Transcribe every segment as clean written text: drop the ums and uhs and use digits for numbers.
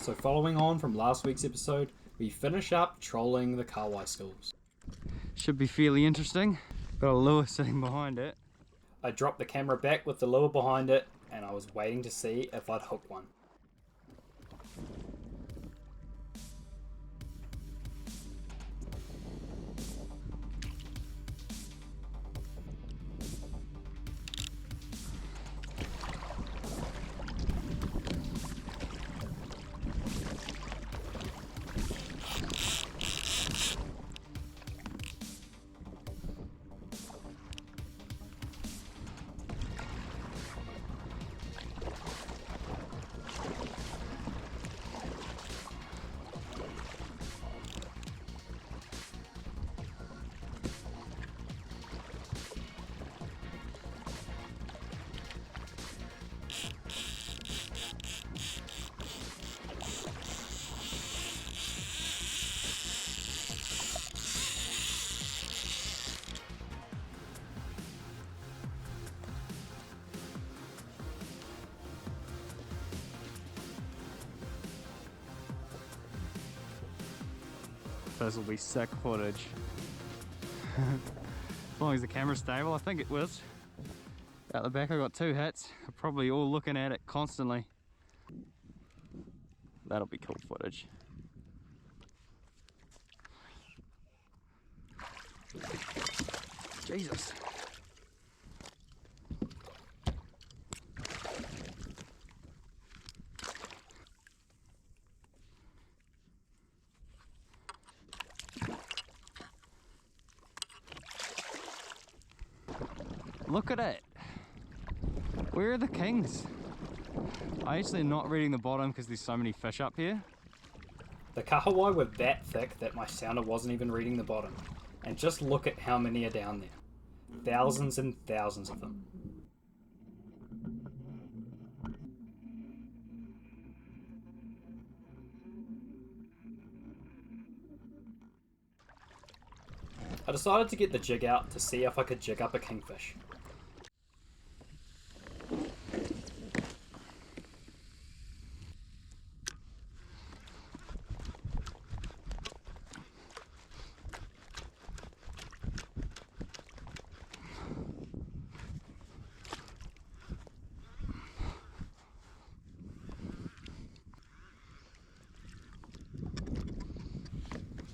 So following on from last week's episode, we finish up trolling the Kahawai Schools. Should be fairly interesting. Got a lure sitting behind it. I dropped the camera back with the lure behind it, and I was waiting to see if I'd hook one. This will be sick footage. As long as the camera's stable, I think it was. Out the back I got 2 hits. They're probably all looking at it constantly. That'll be cool footage. Jesus. Look at it. Where are the kings? I actually am not reading the bottom because there's so many fish up here. The kahawai were that thick that my sounder wasn't even reading the bottom. And just look at how many are down there. Thousands and thousands of them. I decided to get the jig out to see if I could jig up a kingfish.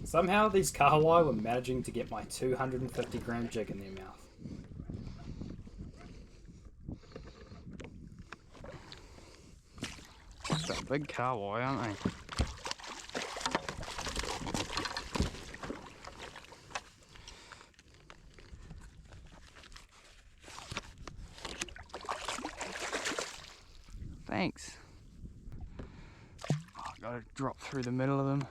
Somehow these kahawai were managing to get my 250 gram jig in their mouth. They're a big kahawai, aren't they? Thanks. Oh, gotta drop through the middle of them.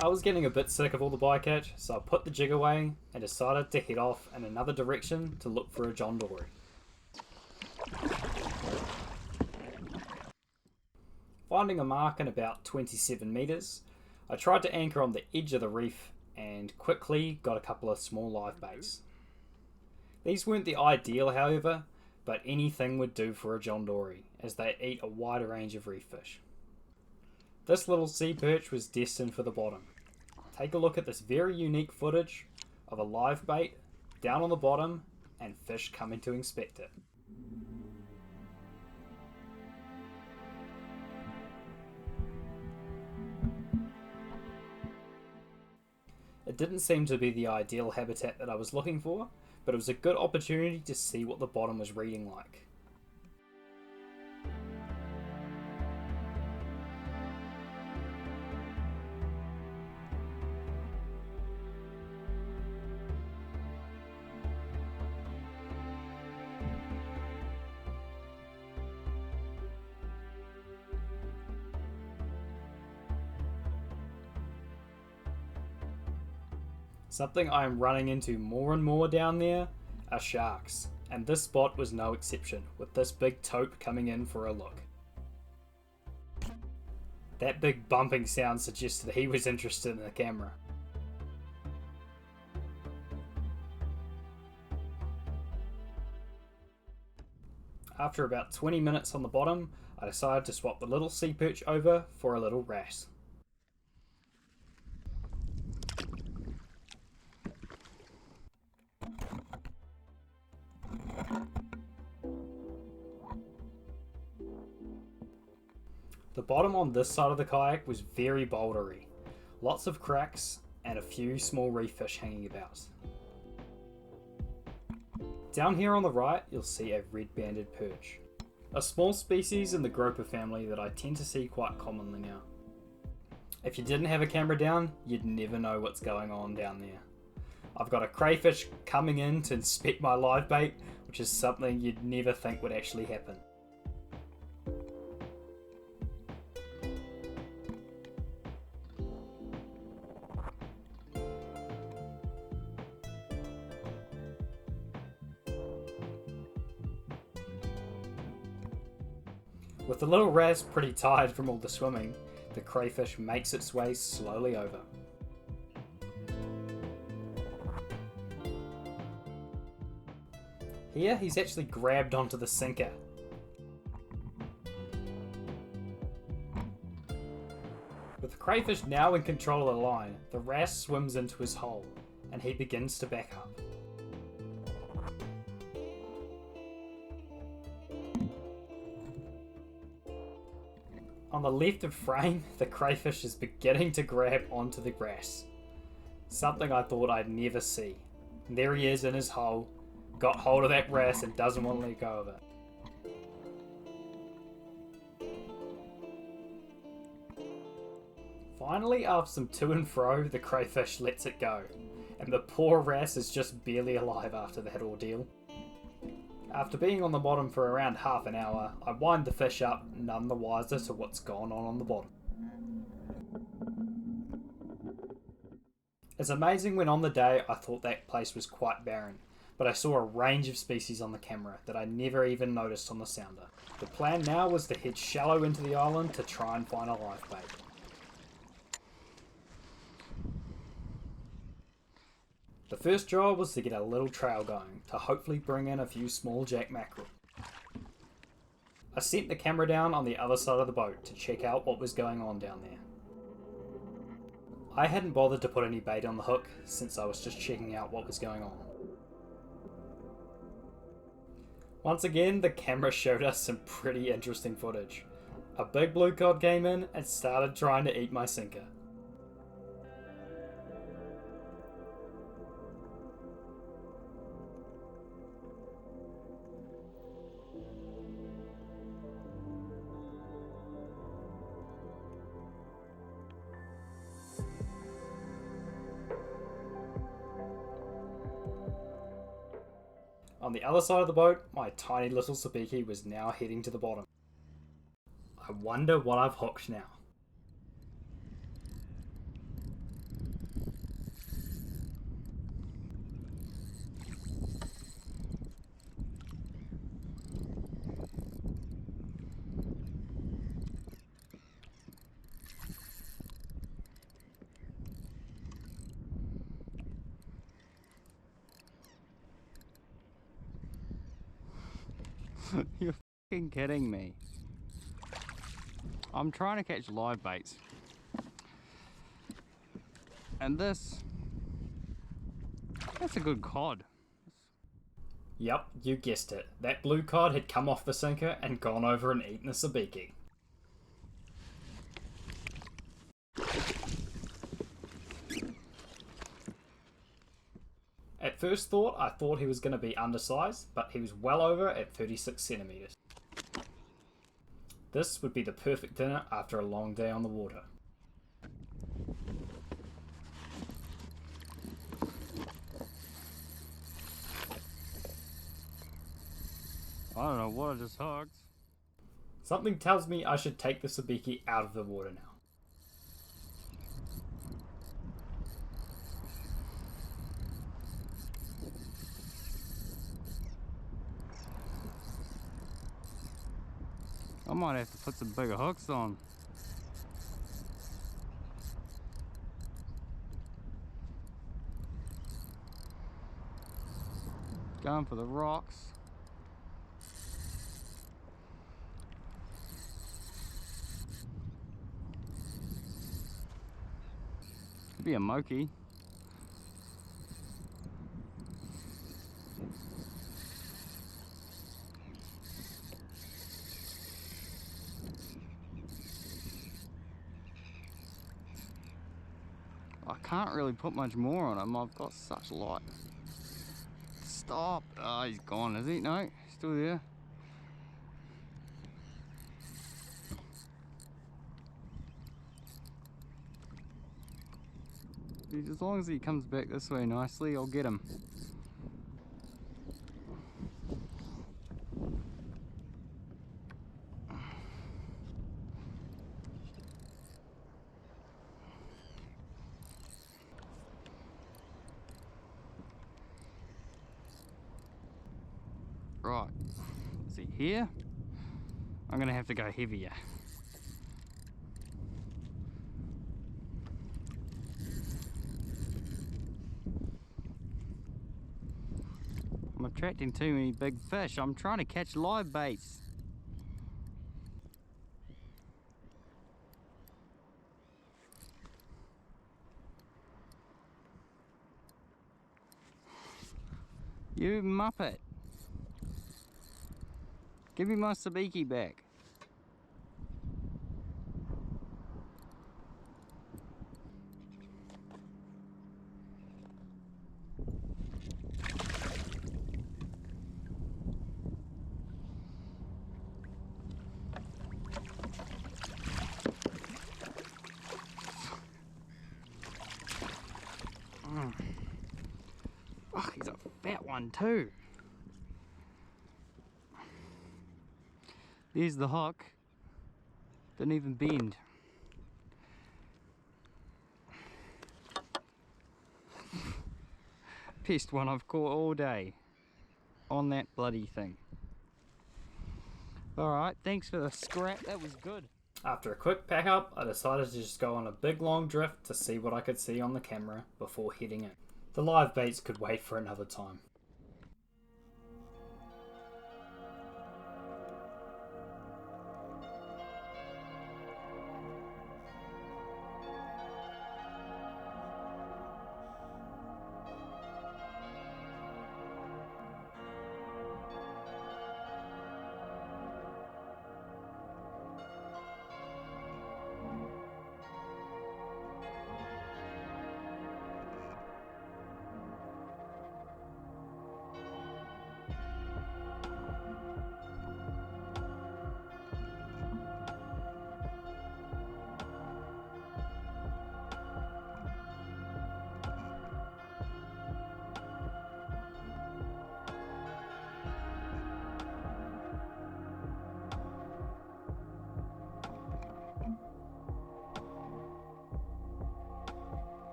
I was getting a bit sick of all the bycatch, so I put the jig away and decided to head off in another direction to look for a John Dory. Finding a mark in about 27 metres, I tried to anchor on the edge of the reef and quickly got a couple of small live baits. These weren't the ideal, however, but anything would do for a John Dory, as they eat a wide range of reef fish. This little sea perch was destined for the bottom. Take a look at this very unique footage of a live bait down on the bottom, and fish coming to inspect it. It didn't seem to be the ideal habitat that I was looking for, but it was a good opportunity to see what the bottom was reading like. Something I am running into more and more down there are sharks, and this spot was no exception, with this big taupe coming in for a look. That big bumping sound suggested he was interested in the camera. After about 20 minutes on the bottom, I decided to swap the little sea perch over for a little wrasse. The bottom on this side of the kayak was very bouldery, lots of cracks and a few small reef fish hanging about. Down here on the right you'll see a red-banded perch, a small species in the grouper family that I tend to see quite commonly now. If you didn't have a camera down, you'd never know what's going on down there. I've got a crayfish coming in to inspect my live bait, which is something you'd never think would actually happen. With the little wrasse pretty tired from all the swimming, the crayfish makes its way slowly over. Here he's actually grabbed onto the sinker. With the crayfish now in control of the line, the wrasse swims into his hole and he begins to back up. On the left of frame, the crayfish is beginning to grab onto the wrasse. Something I thought I'd never see. And there he is in his hole, got hold of that wrasse and doesn't want to let go of it. Finally, after some to and fro, the crayfish lets it go, and the poor wrasse is just barely alive after that ordeal. After being on the bottom for around half an hour, I wind the fish up, none the wiser to what's gone on the bottom. It's amazing when on the day I thought that place was quite barren, but I saw a range of species on the camera that I never even noticed on the sounder. The plan now was to head shallow into the island to try and find a live bait. The first job was to get a little trail going, to hopefully bring in a few small jack mackerel. I sent the camera down on the other side of the boat to check out what was going on down there. I hadn't bothered to put any bait on the hook since I was just checking out what was going on. Once again, the camera showed us some pretty interesting footage. A big blue cod came in and started trying to eat my sinker. On the other side of the boat, my tiny little sabiki was now heading to the bottom. I wonder what I've hooked now. You're fucking kidding me. I'm trying to catch live baits. And that's a good cod. Yep, you guessed it. That blue cod had come off the sinker and gone over and eaten a sabiki. At first thought, I thought he was going to be undersized, but he was well over at 36 centimeters. This would be the perfect dinner after a long day on the water. I don't know what I just hooked. Something tells me I should take the sabiki out of the water now. I might have to put some bigger hooks on. Going for the rocks. Could be a moki. I can't really put much more on him. I've got such light. Stop! Oh, he's gone, is he? No, still there. As long as he comes back this way nicely, I'll get him. Right, is he here? I'm gonna have to go heavier. I'm attracting too many big fish. I'm trying to catch live baits. You muppet. Give me my sabiki back. Oh, he's a fat one too. There's the hook. Didn't even bend. Best one I've caught all day on that bloody thing. Alright, thanks for the scrap, that was good. After a quick pack up, I decided to just go on a big long drift to see what I could see on the camera before heading in. The live baits could wait for another time.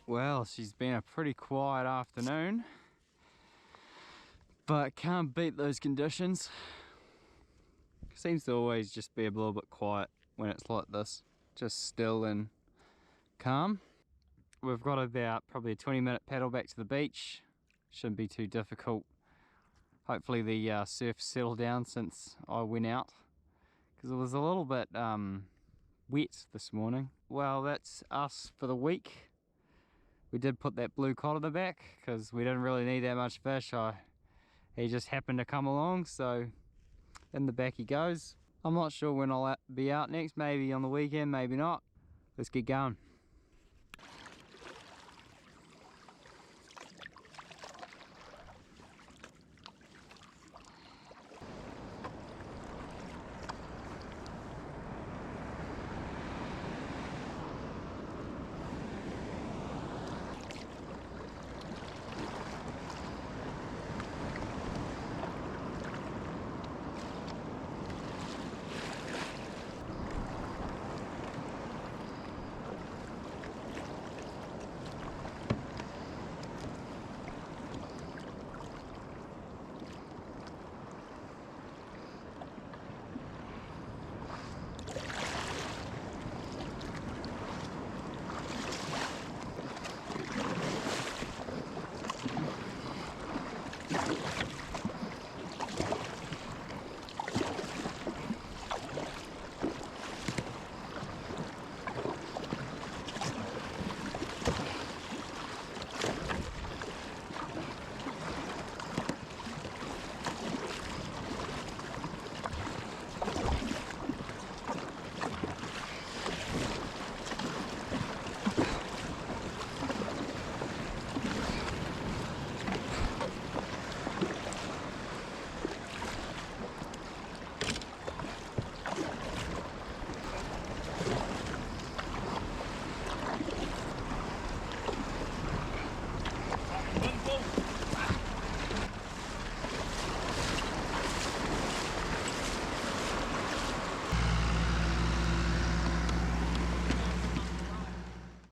Well, she's been a pretty quiet afternoon, but can't beat those conditions. Seems to always just be a little bit quiet when it's like this, just still and calm. We've got about probably a 20-minute paddle back to the beach. Shouldn't be too difficult. Hopefully the surf settled down since I went out, because it was a little bit wet this morning. Well, that's us for the week. We did put that blue cod in the back because we didn't really need that much fish. He just happened to come along, so in the back he goes. I'm not sure when I'll be out next, maybe on the weekend, maybe not. Let's get going.